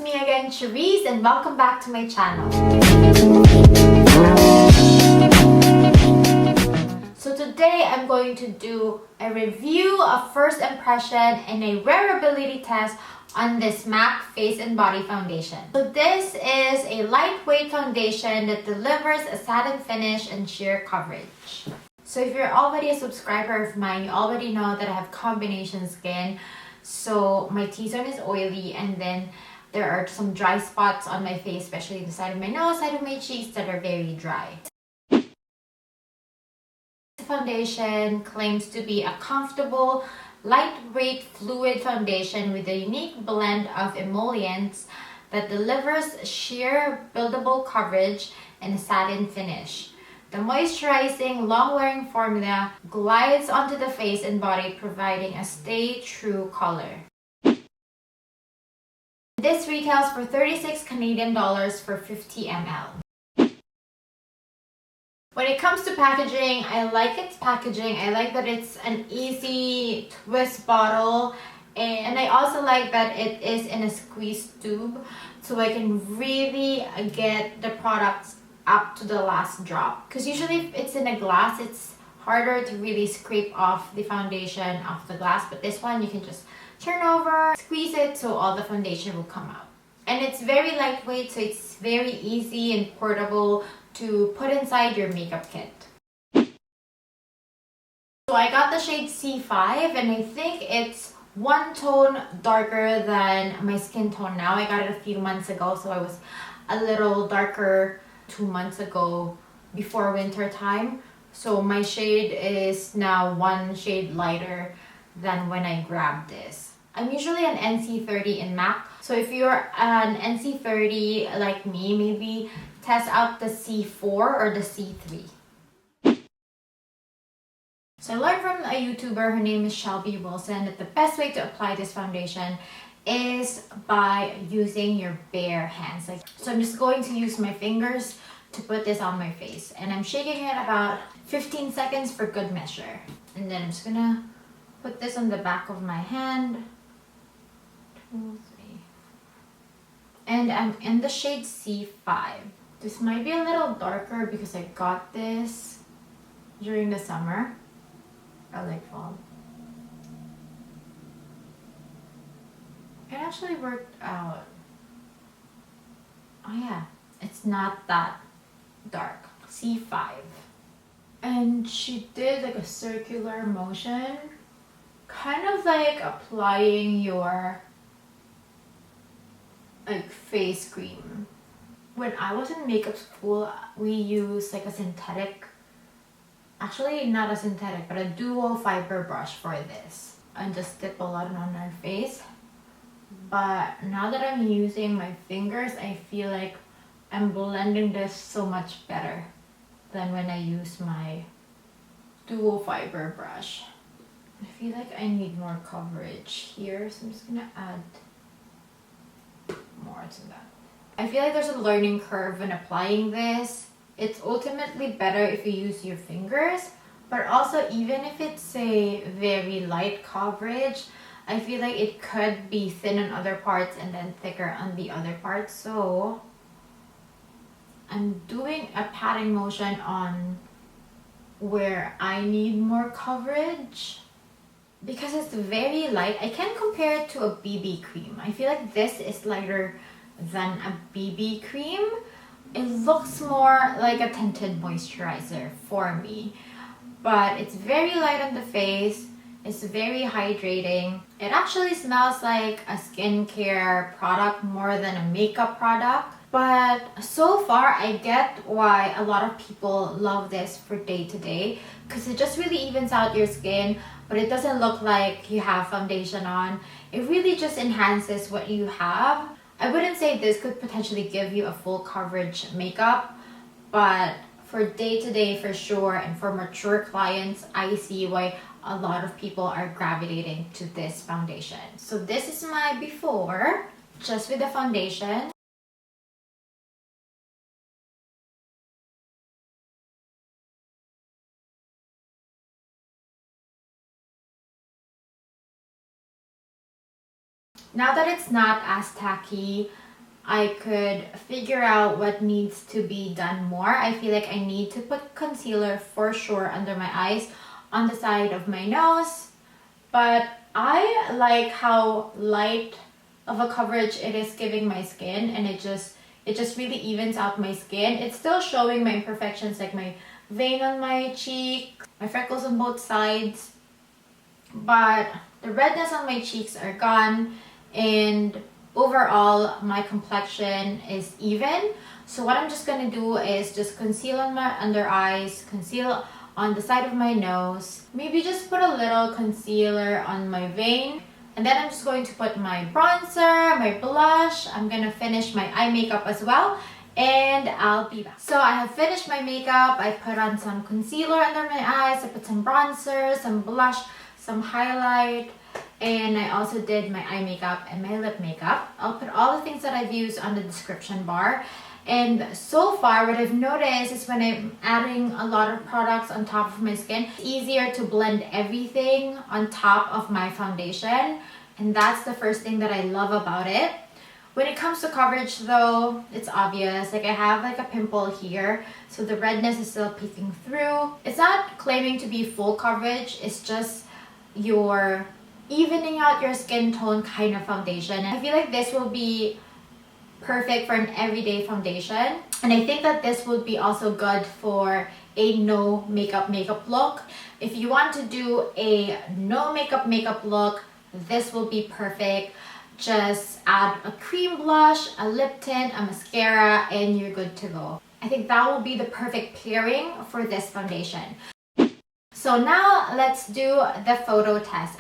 me again, Cherise, and welcome back to my channel. So today I'm going to do a review of first impression and a wearability test on this MAC Face and Body Foundation. So this is a lightweight foundation that delivers a satin finish and sheer coverage. So if you're already a subscriber of mine, you already know that I have combination skin. So my T-zone is oily, and then there are some dry spots on my face, especially the side of my nose, side of my cheeks that are very dry. The foundation claims to be a comfortable, lightweight fluid foundation with a unique blend of emollients that delivers sheer buildable coverage and a satin finish. The moisturizing, long-wearing formula glides onto the face and body, providing a stay-true color. This retails for 36 Canadian dollars for 50 ml. When it comes to packaging, I like its packaging. I like that it's an easy twist bottle, and I also like that it is in a squeeze tube, so I can really get the products up to the last drop. Because usually if it's in a glass, it's harder to really scrape off the foundation off the glass, but this one you can just turn over, squeeze it so all the foundation will come out. And it's very lightweight, so it's very easy and portable to put inside your makeup kit. So I got the shade C5, and I think it's one tone darker than my skin tone now. I got it a few months ago, so I was a little darker 2 months ago before winter time. So my shade is now one shade lighter than when I grabbed this. I'm usually an NC30 in MAC. So if you're an NC30 like me, maybe test out the C4 or the C3. So I learned from a YouTuber, her name is Shelby Wilson, that the best way to apply this foundation is by using your bare hands. So I'm just going to use my fingers to put this on my face, and I'm shaking it about 15 seconds for good measure. And then I'm just gonna put this on the back of my hand. 2, 3. And I'm in the shade C5. This might be a little darker because I got this during the summer or like fall. It actually worked out. Oh yeah, it's not that dark. C5. And she did like a circular motion, kind of like applying your like face cream. When I was in makeup school, we used like a synthetic, actually not a synthetic, but a dual fiber brush for this, and just dip a lot on our face. But now that I'm using my fingers, I feel like I'm blending this so much better than when I use my dual fiber brush. I feel like I need more coverage here, so I'm just gonna add more to that. I feel like there's a learning curve when applying this. It's ultimately better if you use your fingers, but also even if it's a very light coverage, I feel like it could be thin on other parts and then thicker on the other parts. So I'm doing a patting motion on where I need more coverage. Because it's very light, I can compare it to a BB cream. I feel like this is lighter than a BB cream. It looks more like a tinted moisturizer for me. But it's very light on the face. It's very hydrating. It actually smells like a skincare product more than a makeup product. But so far, I get why a lot of people love this for day to day, because it just really evens out your skin, but it doesn't look like you have foundation on. It really just enhances what you have. I wouldn't say this could potentially give you a full coverage makeup, but for day to day for sure, and for mature clients, I see why a lot of people are gravitating to this foundation. So this is my before, just with the foundation. Now that it's not as tacky, I could figure out what needs to be done more. I feel like I need to put concealer for sure under my eyes, on the side of my nose, but I like how light of a coverage it is giving my skin, and it just really evens out my skin. It's still showing my imperfections, like my vein on my cheek, my freckles on both sides, but the redness on my cheeks are gone, and overall my complexion is even. So what I'm just gonna do is just conceal on my under eyes, conceal on the side of my nose, maybe just put a little concealer on my vein, and then I'm just going to put my bronzer, my blush. I'm gonna finish my eye makeup as well, and I'll be back. So I have finished my makeup. I put on some concealer under my eyes, I put some bronzer, some blush, some highlight, and I also did my eye makeup and my lip makeup. I'll put all the things that I've used on the description bar. And so far, what I've noticed is when I'm adding a lot of products on top of my skin, it's easier to blend everything on top of my foundation. And that's the first thing that I love about it. When it comes to coverage though, it's obvious. Like I have like a pimple here, so the redness is still peeking through. It's not claiming to be full coverage, it's just your evening out your skin tone kind of foundation. And I feel like this will be perfect for an everyday foundation, and I think that this would be also good for a no makeup look. If you want to do a no makeup look, this will be perfect. Just add a cream blush, a lip tint, a mascara, and you're good to go. I think that will be the perfect pairing for this foundation. So now let's do the photo test.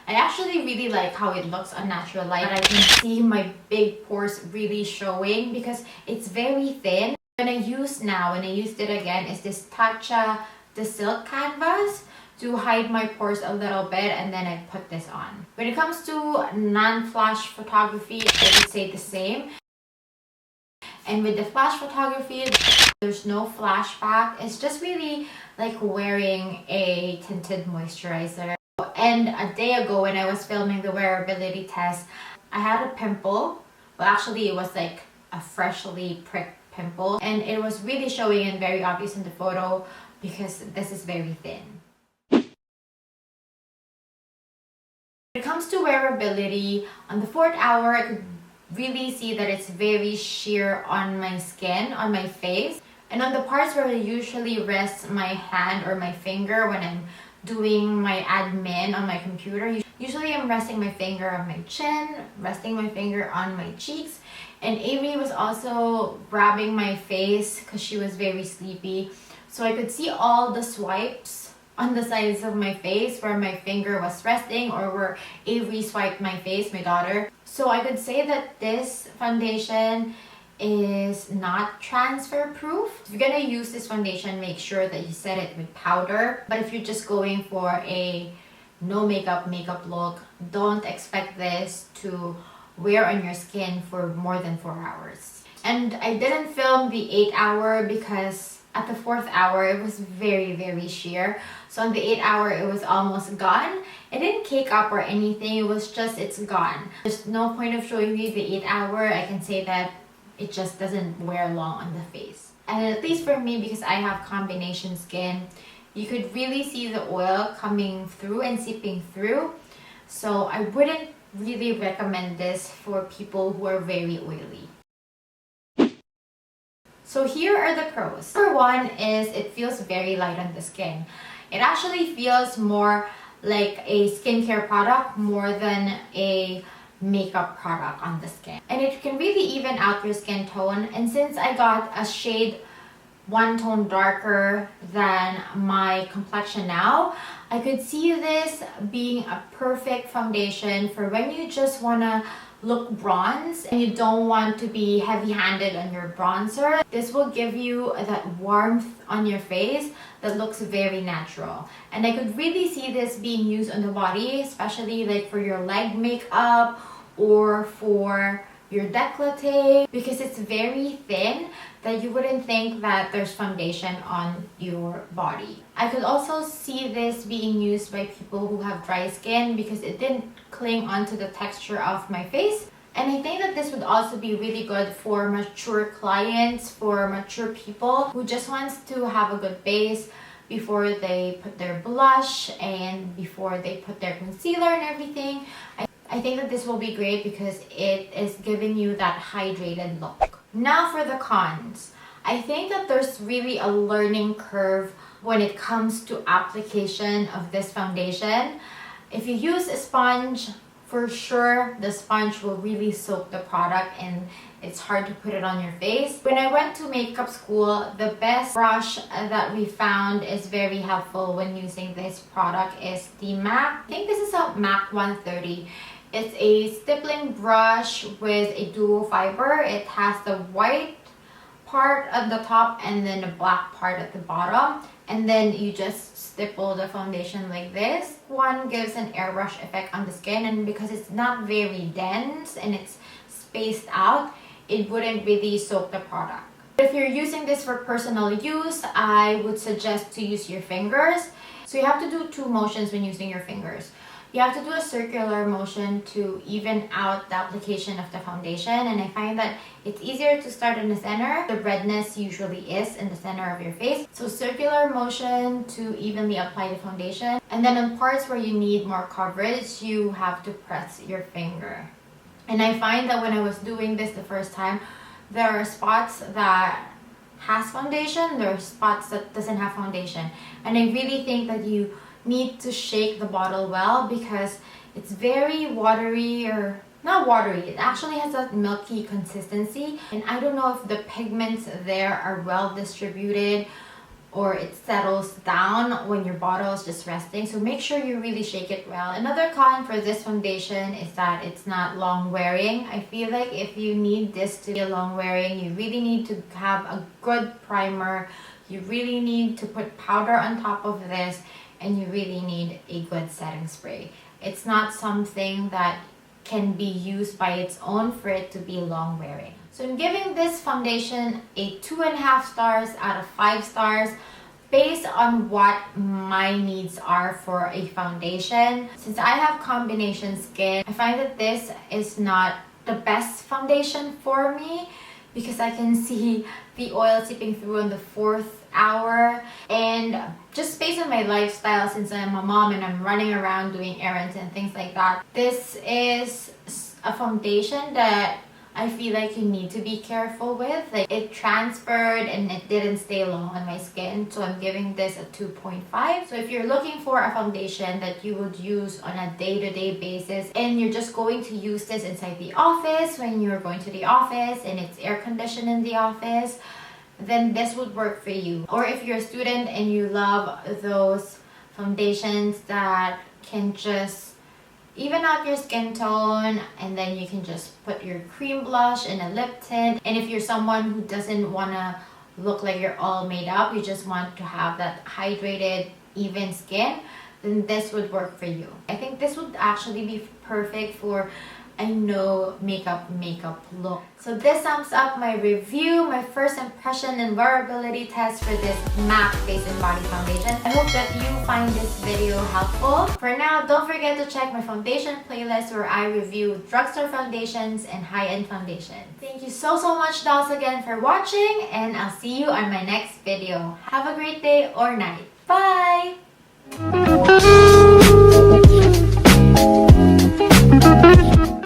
I actually really like how it looks on natural light. I can see my big pores really showing because it's very thin. When I used it again, is this Tatcha the Silk Canvas to hide my pores a little bit, and then I put this on. When it comes to non-flash photography, I would say the same. And with the flash photography, there's no flashback. It's just really like wearing a tinted moisturizer. And a day ago when I was filming the wearability test, I had a pimple. Well, actually it was like a freshly pricked pimple, and it was really showing and very obvious in the photo because this is very thin. When it comes to wearability, on the 4th hour, I could really see that it's very sheer on my skin, on my face. And on the parts where I usually rest my hand or my finger when I'm doing my admin on my computer, usually I'm resting my finger on my chin, resting my finger on my cheeks. And Avery was also grabbing my face because she was very sleepy. So I could see all the swipes on the sides of my face where my finger was resting, or where Avery swiped my face, my daughter. So I could say that this foundation is not transfer proof. If you're gonna use this foundation, make sure that you set it with powder. But if you're just going for a no makeup look, don't expect this to wear on your skin for more than 4 hours. And I didn't film the 8th hour because at the 4th hour it was very sheer. So on the 8th hour it was almost gone. It didn't cake up or anything, it was just, it's gone. There's no point of showing you the 8th hour. I can say that it just doesn't wear long on the face. And at least for me, because I have combination skin, you could really see the oil coming through and seeping through. So I wouldn't really recommend this for people who are very oily. So here are the pros. Number one is it feels very light on the skin. It actually feels more like a skincare product more than a makeup product on the skin, and it can really even out your skin tone. And since I got a shade 1 tone darker than my complexion now, I could see this being a perfect foundation for when you just want to look bronze and you don't want to be heavy-handed on your bronzer. This will give you that warmth on your face that looks very natural. And I could really see this being used on the body, especially like for your leg makeup or for your décolleté, because it's very thin that you wouldn't think that there's foundation on your body. I could also see this being used by people who have dry skin because it didn't cling onto the texture of my face. And I think that this would also be really good for mature clients, for mature people who just wants to have a good base before they put their blush and before they put their concealer and everything. I think that this will be great because it is giving you that hydrated look. Now for the cons. I think that there's really a learning curve when it comes to application of this foundation. If you use a sponge, for sure the sponge will really soak the product and it's hard to put it on your face. When I went to makeup school, the best brush that we found is very helpful when using this product is the MAC. I think this is a MAC 130. It's a stippling brush with a dual fiber. It has the white part at the top and then the black part at the bottom. And then you just stipple the foundation like this. One gives an airbrush effect on the skin, and because it's not very dense and it's spaced out, it wouldn't really soak the product. If you're using this for personal use, I would suggest to use your fingers. So you have to do two motions when using your fingers. You have to do a circular motion to even out the application of the foundation, and I find that it's easier to start in the center. The redness usually is in the center of your face. So circular motion to evenly apply the foundation. And then on parts where you need more coverage, you have to press your finger. And I find that when I was doing this the first time, there are spots that has foundation, there are spots that doesn't have foundation. And I really think that you need to shake the bottle well because it's very watery, or not watery, it actually has that milky consistency, and I don't know if the pigments there are well distributed or it settles down when your bottle is just resting. So make sure you really shake it well. Another con for this foundation is that it's not long wearing. I feel like if you need this to be a long wearing, you really need to have a good primer, you really need to put powder on top of this, and you really need a good setting spray. It's not something that can be used by its own for it to be long wearing. So I'm giving this foundation a 2.5 stars out of 5 stars based on what my needs are for a foundation. Since I have combination skin, I find that this is not the best foundation for me because I can see the oil seeping through in the 4th hour, and just based on my lifestyle, since I'm a mom and I'm running around doing errands and things like that, this is a foundation that I feel like you need to be careful with. Like, it transferred and it didn't stay long on my skin, so I'm giving this a 2.5. So if you're looking for a foundation that you would use on a day-to-day basis and you're just going to use this inside the office when you're going to the office and it's air conditioned in the office, then this would work for you. Or if you're a student and you love those foundations that can just even out your skin tone, and then you can just put your cream blush and a lip tint. And if you're someone who doesn't want to look like you're all made up, you just want to have that hydrated, even skin, then this would work for you. I think this would actually be perfect for a no makeup look. So this sums up my review, my first impression and wearability test for this MAC Face and Body Foundation. I hope that you find this video helpful. For now, don't forget to check my foundation playlist where I review drugstore foundations and high-end foundations. Thank you so much, dolls, again for watching, and I'll see you on my next video. Have a great day or night. Bye!